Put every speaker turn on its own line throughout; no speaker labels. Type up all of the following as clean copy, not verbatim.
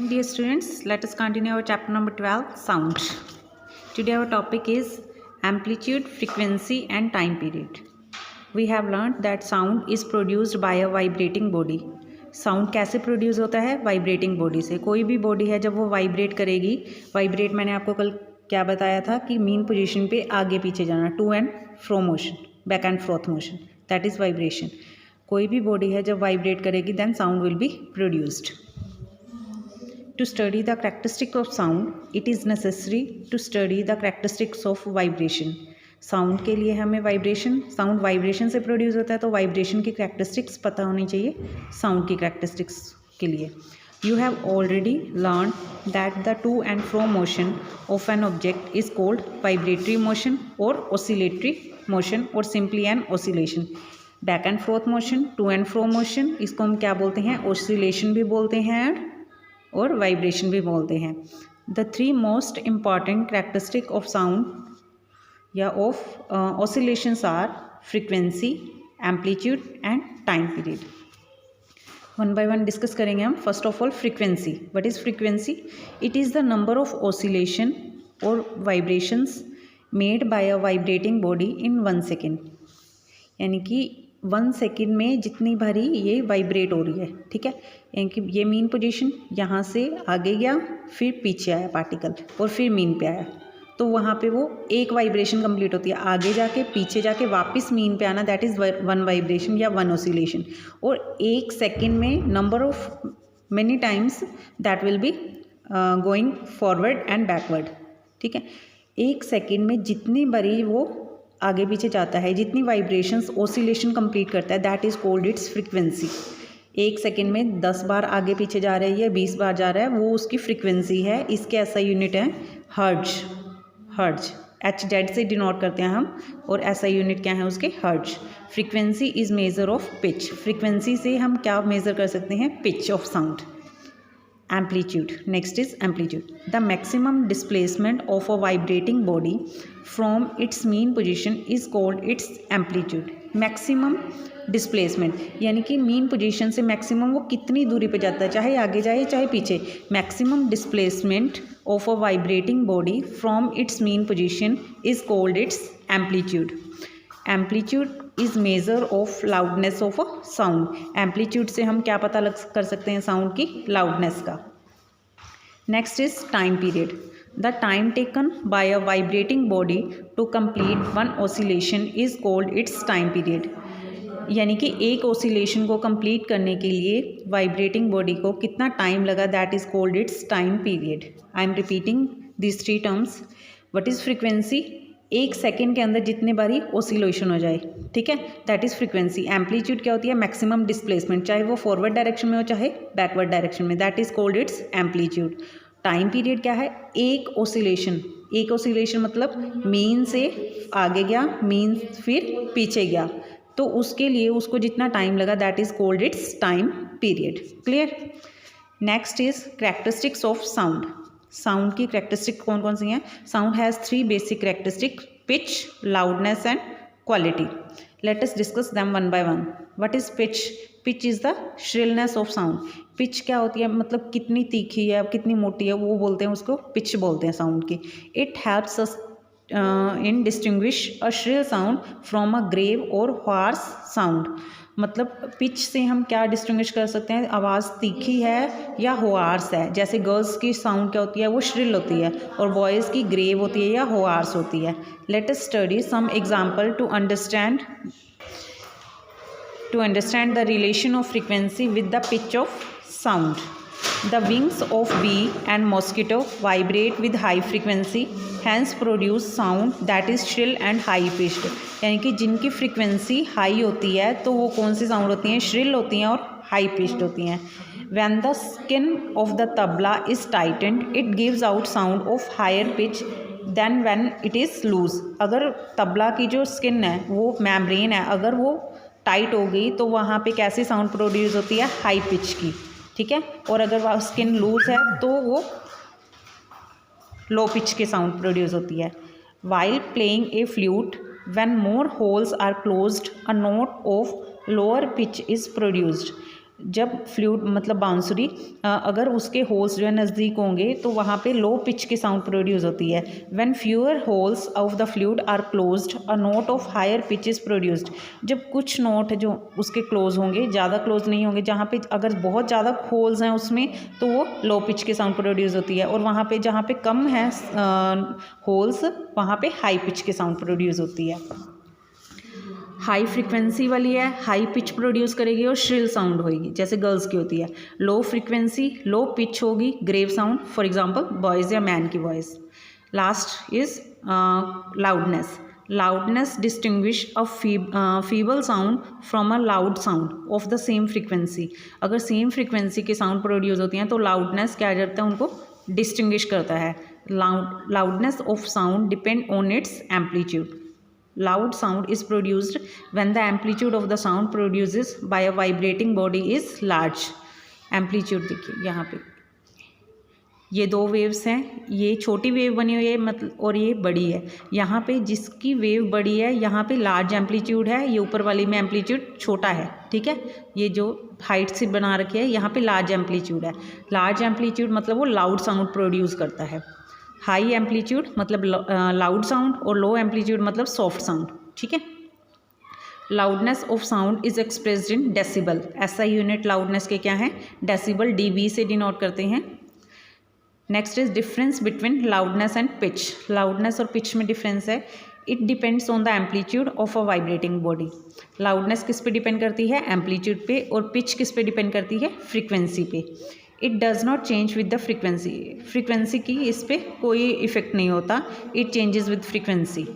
Morning dear students, let us continue our chapter number 12, sound. Today our topic is amplitude, frequency and time period. We have learned that sound is produced by a vibrating body. Sound कैसे produce होता है? Vibrating body से. कोई भी body है जब वो vibrate करेगी, वाइब्रेट मैंने आपको कल क्या बताया था कि मीन पोजीशन पे आगे पीछे जाना, to and fro motion, back and forth motion, that is vibration. कोई भी बॉडी है जब वाइब्रेट करेगी then sound will be produced. To study the characteristics of sound, it is necessary to study the characteristics of vibration. Sound के लिए हमें vibration, sound vibration से produce होता है तो वाइब्रेशन की करैक्टरिस्टिक्स पता होनी चाहिए साउंड की करैक्टरिस्टिक्स के लिए. You have already learned that the to and fro motion of an object is called vibratory motion or oscillatory motion or simply an oscillation. Back and forth motion, to and fro motion, इसको हम क्या बोलते हैं? Oscillation भी बोलते हैं और vibration भी बोलते हैं. The three most important characteristic of sound या of oscillations are frequency, amplitude and time period. One by one discuss करेंगे हम. First of all frequency. What is frequency? It is the number of oscillation और vibrations made by a vibrating body in 1 second. यानी कि 1 second में जितनी बारी ये vibrate हो रही है, ठीक है. यानी कि ये मीन पोजीशन यहाँ से आगे गया, फिर पीछे आया पार्टिकल और फिर मीन पे आया, तो वहाँ पे वो एक वाइब्रेशन कंप्लीट होती है. आगे जाके पीछे जाके वापस मीन पे आना, दैट इज़ 1 वाइब्रेशन या 1 ऑसिलेशन. और 1 सेकेंड में number of many times that will be going forward and backward, ठीक है. 1 सेकेंड में जितनी बारी वो आगे पीछे जाता है, जितनी वाइब्रेशंस ऑसिलेशन कंप्लीट करता है, that is called its frequency. 1 second में 10 बार आगे पीछे जा रही है, 20 बार जा रहा है, वो उसकी फ्रीक्वेंसी है. इसके ऐसा यूनिट है हर्ट्ज. हर्ट्ज HZ से डिनोट करते हैं हम, और ऐसा यूनिट क्या है उसके? Hertz. Frequency is measure of pitch. Frequency से हम क्या मेज़र कर सकते हैं? Pitch of sound. Amplitude. Next is amplitude. The maximum displacement of a vibrating body from its mean position is called its amplitude. Maximum displacement यानी कि mean position से maximum वो कितनी दूरी पे जाता है, चाहे आगे जाए चाहे पीछे. Maximum displacement of a vibrating body from its mean position is called its amplitude. Amplitude is measure of loudness of a sound. Amplitude से हम क्या पता लग कर सकते हैं? साउंड की लाउडनेस का. Next is time period. The time taken by a vibrating body to complete 1 oscillation is called its time period. यानी कि एक ऑसिलेशन को कंप्लीट करने के लिए वाइब्रेटिंग बॉडी को कितना टाइम लगा, that is called its time period. I am repeating this 3 terms. What is frequency? 1 second के अंदर जितने बारी ऑसिलेशन हो जाए, ठीक है, दैट इज़ फ्रीक्वेंसी. एम्पलीट्यूड क्या होती है? मैक्सिमम डिस्प्लेसमेंट, चाहे वो फॉरवर्ड डायरेक्शन में हो चाहे बैकवर्ड डायरेक्शन में, that is called its amplitude. Time period क्या है? एक ऑसिलेशन मतलब मीन से आगे गया, मीन फिर पीछे गया, तो उसके लिए उसको जितना टाइम लगा that is called its time period. Clear? Next is characteristics of sound. Sound की कैरेक्टरिस्टिक कौन कौन सी हैं? Sound has 3 basic characteristic: pitch, loudness and quality. Let us discuss them one by one. What is pitch? Pitch is the shrillness of sound. Pitch क्या होती है? मतलब कितनी तीखी है, कितनी मोटी है, वो बोलते हैं, उसको पिच बोलते हैं साउंड की. It helps us in distinguish a shrill sound from a grave और हार्श साउंड. मतलब पिच से हम क्या डिस्टिंग्विश कर सकते हैं? आवाज़ तीखी है या होआर्स है. जैसे गर्ल्स की साउंड क्या होती है? वो श्रिल होती है, और बॉयज़ की ग्रेव होती है या होआर्स होती है. Let us study some example to understand the relation of frequency with the pitch of sound. The wings of bee and mosquito vibrate with high frequency, hence produce sound that is shrill and high pitched. यानी कि जिनकी frequency high होती है तो वो कौन सी sound होती हैं? श्रिल होती हैं और हाई पिच्ड होती हैं. When the skin of the tabla is tightened, it gives out sound of higher pitch than when it is loose. अगर तबला की जो स्किन है, वो मेम्ब्रेन है, अगर वो टाइट हो गई तो वहाँ पे कैसी साउंड प्रोड्यूस होती है? हाई पिच की, ठीक है. और अगर वह स्किन लूज है तो वो लो पिच के साउंड प्रोड्यूस होती है. While playing a flute, when more holes are closed, a note of lower pitch is produced. जब फ्लूट मतलब बांसुरी अगर उसके होल्स जो है नज़दीक होंगे तो वहाँ पे लो पिच की साउंड प्रोड्यूस होती है। When fewer holes of the flute are closed a note of higher pitch is produced. जब कुछ नोट जो उसके क्लोज होंगे, ज़्यादा क्लोज नहीं होंगे, जहाँ पे अगर बहुत ज़्यादा होल्स हैं उसमें तो वो लो पिच की साउंड प्रोड्यूस होती है, और वहाँ पे जहाँ पे कम है होल्स वहाँ पे हाई पिच की साउंड प्रोड्यूस होती है। हाई फ्रिक्वेंसी वाली है, हाई पिच प्रोड्यूस करेगी और श्रिल साउंड होगी, जैसे गर्ल्स की होती है। लो फ्रिक्वेंसी लो पिच होगी, grave sound, for example boys या मैन की voice. Last is loudness. Loudness distinguish a feeble sound from a loud sound of the same frequency. अगर सेम फ्रिक्वेंसी की साउंड प्रोड्यूस होती हैं तो loudness क्या करता है, उनको डिस्टिंग्विश करता है। Loudness of sound depend on it's amplitude. Loud sound is produced when the amplitude of the sound produced by a vibrating body is large. Amplitude देखिए यहाँ पे ये दो वेव्स हैं, ये छोटी वेव बनी हुई है मतलब और ये बड़ी है। यहाँ पे जिसकी वेव बड़ी है यहाँ पे लार्ज एम्पलीट्यूड है, ये ऊपर वाली में एम्पलीट्यूड छोटा है, ठीक है। ये जो हाइट से बना रखी है यहाँ पे लार्ज एम्पलीट्यूड है। लार्ज एम्पलीट्यूड मतलब वो लाउड साउंड प्रोड्यूस करता है। हाई एम्पलीट्यूड मतलब लाउड साउंड और लो एम्पलीट्यूड मतलब सॉफ्ट साउंड, ठीक है। Loudness of sound is expressed in decibel. ऐसा यूनिट लाउडनेस के क्या है, डेसिबल, डीबी से डिनोट करते हैं। Next is difference between loudness and pitch. Loudness और पिच में डिफरेंस है। It depends on the amplitude of a vibrating body. Loudness किस पे डिपेंड करती है, एम्पलीट्यूड पे, और पिच किस पे डिपेंड करती है, फ्रीक्वेंसी पे। It does not change with the frequency. Frequency की इस पर कोई इफेक्ट नहीं होता, it changes with frequency.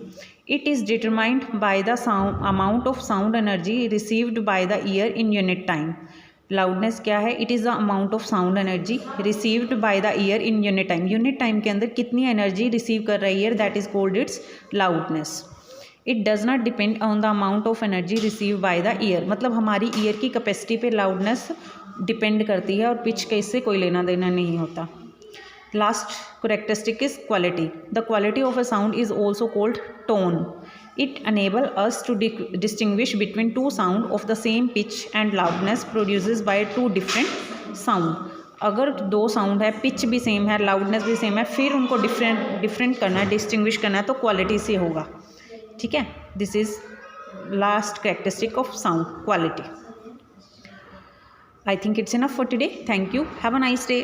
It is determined by the sound amount of sound energy received by the year in unit time. Loudness क्या है, it is the amount of sound energy received by the year in unit time. Unit time के अंदर कितनी energy receive कर रहा है year, that is called its loudness. It does not depend on the amount of energy receive by the year. मतलब हमारी year की capacity पे लाउडनेस डिपेंड करती है और पिच के इससे कोई लेना देना नहीं होता। Last characteristic is quality. The quality of a sound is also called tone. It enable us to distinguish between two sound of the same pitch and loudness produces by two different sound. अगर दो sound है, pitch भी same है, loudness भी same है, फिर उनको different करना है, डिस्टिंग्विश करना है, तो क्वालिटी से होगा, ठीक है। This is last characteristic of sound, quality. I think it's enough for today. Thank you. Have a nice day.